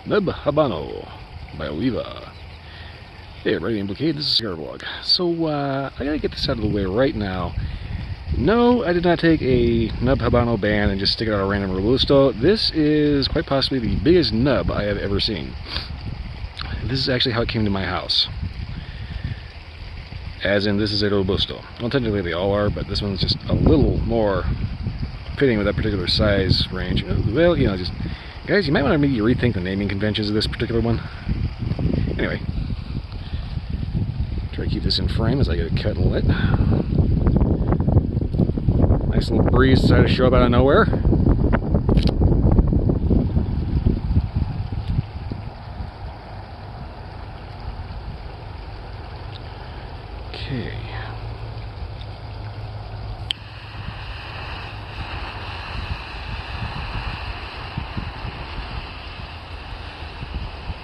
Nub Habano by Oliva. Hey everybody, Implicate, this is Cigar Vlog. So, I gotta get this out of the way right now. No, I did not take a nub Habano band and just stick it out a random robusto. This is quite possibly the biggest nub I have ever seen. This is actually how it came to my house. As in, this is a robusto. Well, technically they all are, but this one's just a little more fitting with that particular size range. Well, you know, just... Guys, you might want to maybe rethink the naming conventions of this particular one. Anyway. Try to keep this in frame as I get it cut and lit. Nice little breeze decided to show up out of nowhere. Okay.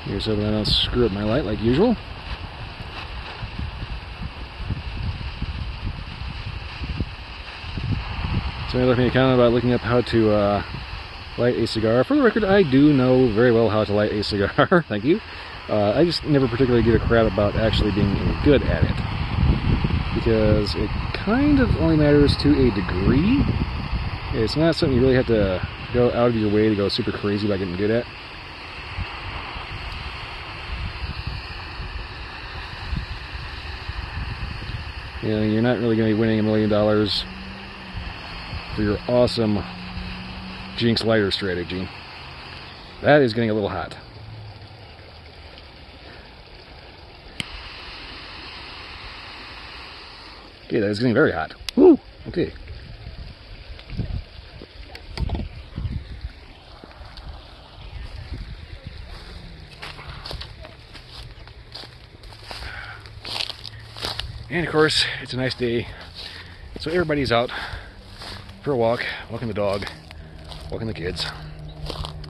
Here's hoping I don't screw up my light like usual. Somebody left me a comment about looking up how to light a cigar. For the record, I do know very well how to light a cigar. Thank you. I just never particularly give a crap about actually being good at it, because it kind of only matters to a degree. It's not something you really have to go out of your way to go super crazy about getting good at. You know, you're not really going to be winning $1 million for your awesome Jinx lighter strategy. That is getting a little hot. Okay, that is getting very hot. Woo! Okay. And of course, it's a nice day, so everybody's out for a walk, walking the dog, walking the kids.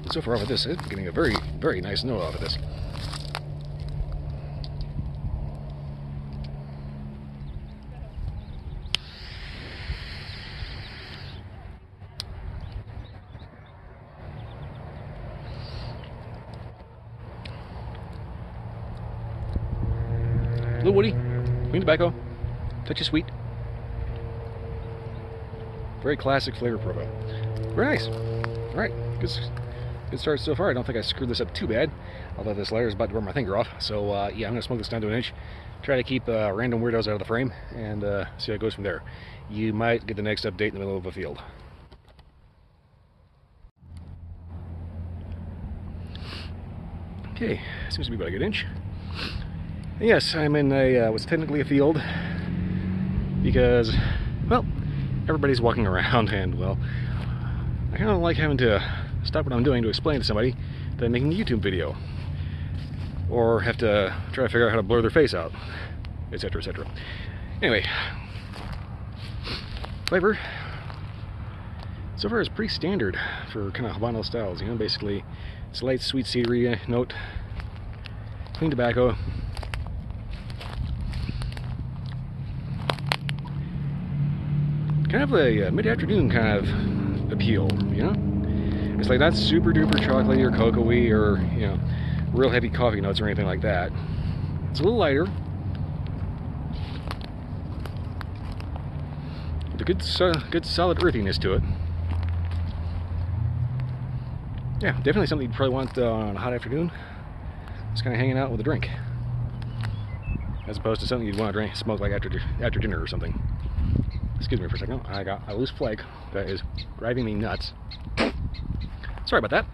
And so far off of this, it's getting a very, very nice note off of this. Little woody. Clean tobacco, touch of sweet. Very classic flavor profile. Very nice. All right, good start so far. I don't think I screwed this up too bad, although this lighter is about to burn my finger off. So yeah, I'm gonna smoke this down to an inch. Try to keep random weirdos out of the frame and see how it goes from there. You might get the next update in the middle of a field. Okay, seems to be about a good inch. And yes, I'm in a what's technically a field, because, well, everybody's walking around, and, well, I kind of like having to stop what I'm doing to explain to somebody that I'm making a YouTube video, or have to try to figure out how to blur their face out, etc., etc. Anyway, flavor so far is pretty standard for kind of Habano styles, you know, basically it's a light, sweet, cedary note, clean tobacco. Kind of a mid-afternoon kind of appeal, you know? It's like not super duper chocolatey or cocoa-y or, you know, real heavy coffee notes or anything like that. It's a little lighter. With a good solid earthiness to it. Yeah, definitely something you'd probably want on a hot afternoon. Just kind of hanging out with a drink. As opposed to something you'd want to smoke like after dinner or something. Excuse me for a second, I got a loose flake that is driving me nuts. Sorry about that.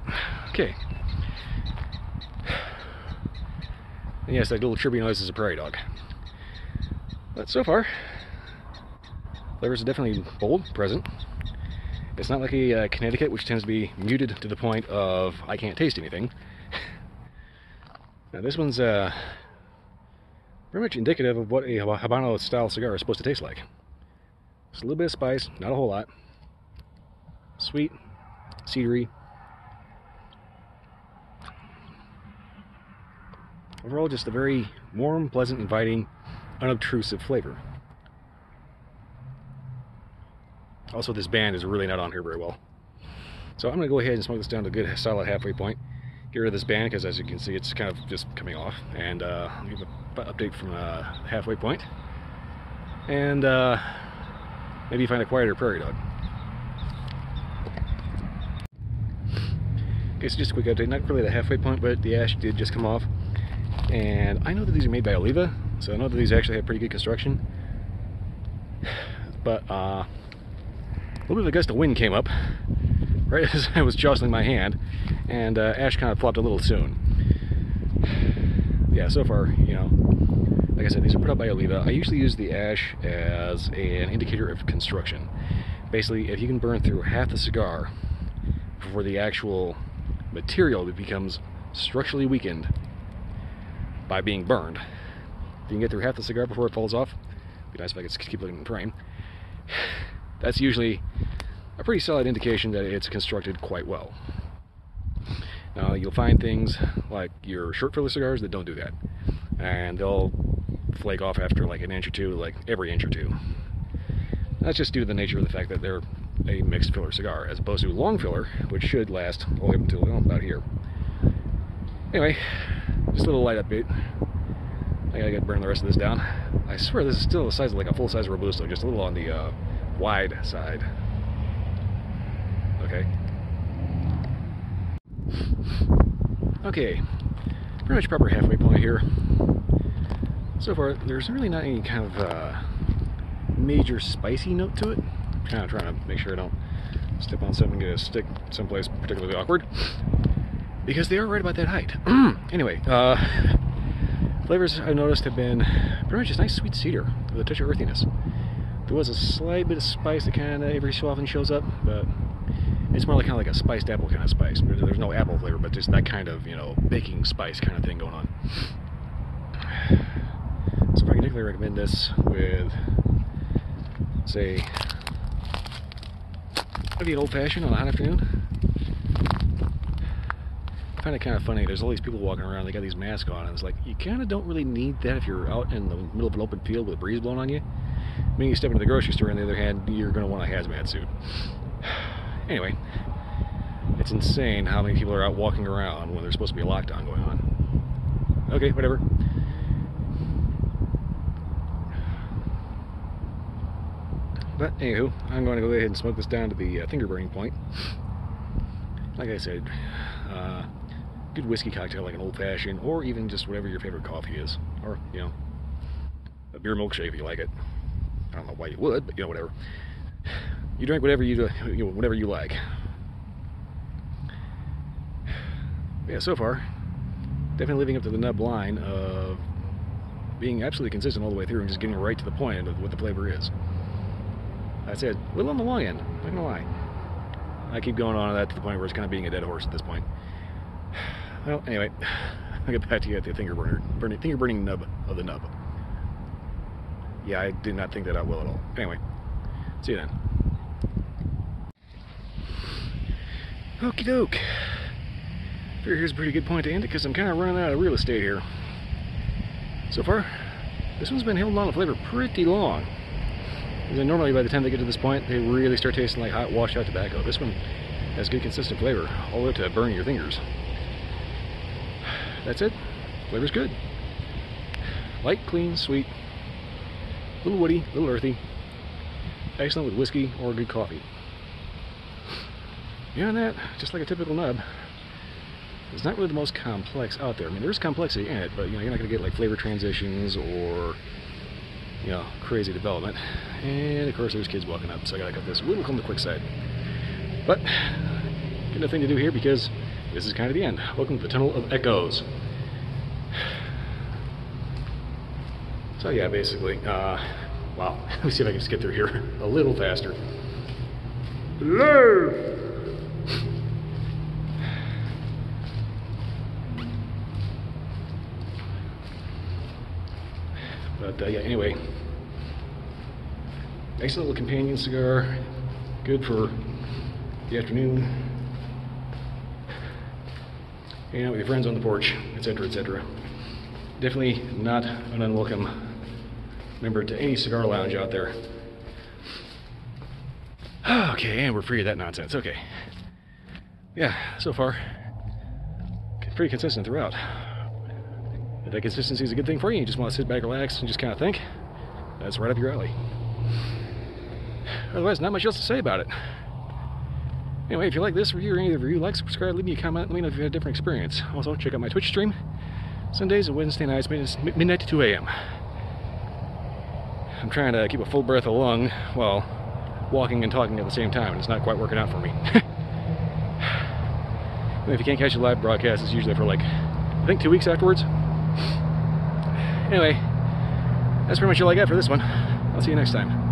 Okay. And yes, that little chirpy noise is a prairie dog. But so far, flavors are definitely bold, present. It's not like a Connecticut, which tends to be muted to the point of I can't taste anything. Now this one's very much indicative of what a Habano style cigar is supposed to taste like. Just a little bit of spice, not a whole lot. Sweet, cedary. Overall, just a very warm, pleasant, inviting, unobtrusive flavor. Also, this band is really not on here very well. So I'm going to go ahead and smoke this down to a good solid halfway point. get rid of this band because, as you can see, it's kind of just coming off. And give an update from halfway point. And maybe find a quieter prairie dog. Okay, so just a quick update. Not really the halfway point, but the ash did just come off. And I know that these are made by Oliva, so I know that these actually have pretty good construction. But a little bit of a gust of wind came up right as I was jostling my hand, and ash kind of flopped a little soon. Yeah, so far, you know, like I said, these are put up by Oliva. I usually use the ash as an indicator of construction. Basically, if you can burn through half the cigar before the actual material becomes structurally weakened by being burned, if you can get through half the cigar before it falls off, it'd be nice if I could keep looking at the frame. That's usually a pretty solid indication that it's constructed quite well. Now, you'll find things like your short filler cigars that don't do that, and they'll flake off after like an inch or two, like every inch or two. That's just due to the nature of the fact that they're a mixed filler cigar, as opposed to long filler, which should last all the way up until, well, about here. Anyway, just a little light update. I gotta burn the rest of this down. I swear this is still the size of like a full-size robusto, just a little on the wide side. Okay. Okay, pretty much proper halfway point here. So far, there's really not any kind of major spicy note to it. I'm kind of trying to make sure I don't step on something and get a stick someplace particularly awkward, because they are right about that height. Anyway, flavors I've noticed have been pretty much just nice sweet cedar with a touch of earthiness. There was a slight bit of spice that kind of every so often shows up, but it's more like kind of like a spiced apple kind of spice. There's no apple flavor, but just that kind of, you know, baking spice kind of thing going on. So if I can definitely recommend this with, say, maybe an old-fashioned on a hot afternoon. I find it kind of funny. There's all these people walking around, they got these masks on, and it's like, you kind of don't really need that if you're out in the middle of an open field with a breeze blowing on you. I mean, you step into the grocery store, on the other hand, you're going to want a hazmat suit. Anyway, it's insane how many people are out walking around when there's supposed to be a lockdown going on. Okay, whatever. But anywho, I'm going to go ahead and smoke this down to the finger burning point. Like I said, good whiskey cocktail like an old-fashioned, or even just whatever your favorite coffee is, or, you know, a beer milkshake if you like it. I don't know why you would, but you know, whatever. You drink whatever whatever you like. But yeah, so far, definitely living up to the nub line of being absolutely consistent all the way through and just getting right to the point of what the flavor is. I said, a little on the long end, not gonna lie. I keep going on that to the point where it's kind of being a dead horse at this point. Well, anyway, I'll get back to you at the finger burning nub of the nub. Yeah, I did not think that out well at all. Anyway, see you then. Okie doke. Figure here's a pretty good point to end it because I'm kind of running out of real estate here. So far, this one's been holding on to flavor pretty long. And then normally by the time they get to this point, they really start tasting like hot washed out tobacco. This one has good consistent flavor, all the way to burning your fingers. That's it. Flavor's good. Light, clean, sweet. A little woody, a little earthy. Excellent with whiskey or good coffee. Beyond that, just like a typical nub, it's not really the most complex out there. I mean, there's complexity in it, but you know, you're not going to get like flavor transitions or, you know, crazy development. And of course, there's kids walking up, so I gotta cut this a little on the quick side. But got nothing to do here because this is kind of the end. Welcome to the Tunnel of Echoes. So yeah, basically, wow. Let me see if I can just get through here a little faster. Hello. But yeah, anyway, nice little companion cigar, good for the afternoon, hanging out with your friends on the porch, etc., etc. Definitely not an unwelcome member to any cigar lounge out there. Okay, and we're free of that nonsense. Okay. Yeah, so far, pretty consistent throughout. If that consistency is a good thing for you, you just want to sit back, relax, and just kind of think, that's right up your alley. Otherwise, not much else to say about it. Anyway, if you like this review or any of the review, like, subscribe, leave me a comment, let me know if you had a different experience. Also, check out my Twitch stream, Sundays and Wednesday nights, midnight to 2 a.m. I'm trying to keep a full breath of lung while walking and talking at the same time, and it's not quite working out for me. If you can't catch the live broadcast, it's usually for like, I think 2 weeks afterwards. Anyway, that's pretty much all I got for this one. I'll see you next time.